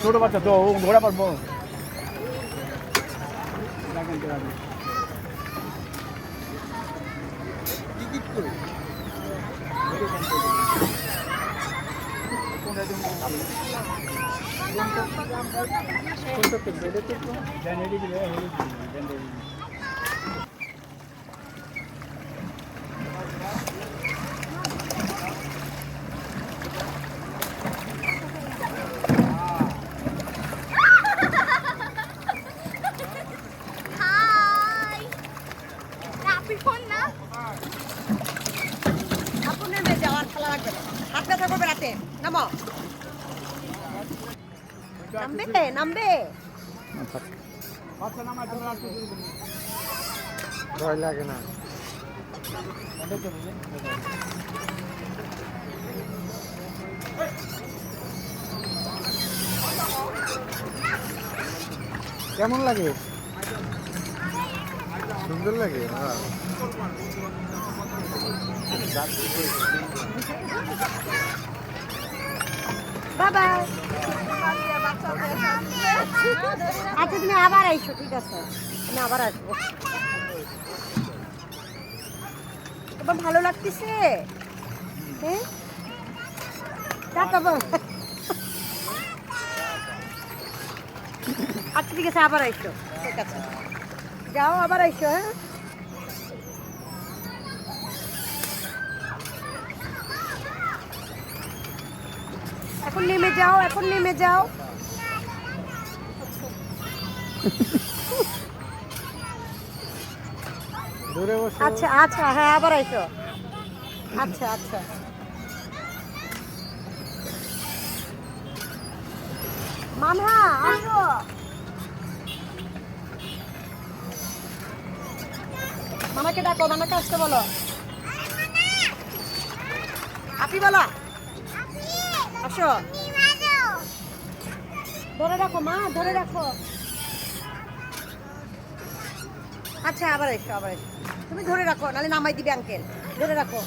ছোট বাচ্চা তো ও ঘোরা পারবো নামবে ভয় লাগে না। কেমন লাগে? সুন্দর লাগে। বাবা আচ্ছা তুমি আবার আইসো, ঠিক আছে আমি আবার আসবো। তোমার ভালো লাগতেছে? হ্যাঁ আচ্ছা ঠিক আছে আবার আইসো, ঠিক আছে যাও আবার আইসো। হ্যাঁ এখন নেমে যাও, এখন নেমে যাও। আচ্ছা আচ্ছা হ্যাঁ আবার আইসো। আচ্ছা আচ্ছা মামা আসো। মামাকে ডাকো, মামাকে আসতে বলো। আপনি বলো আসো। ধরে রাখো মা, ধরে রাখো। আচ্ছা আবার এসো, আবার এসো। তুমি ধরে রাখো, নাহলে নামাই দিবে আঙ্কেল। ধরে রাখো।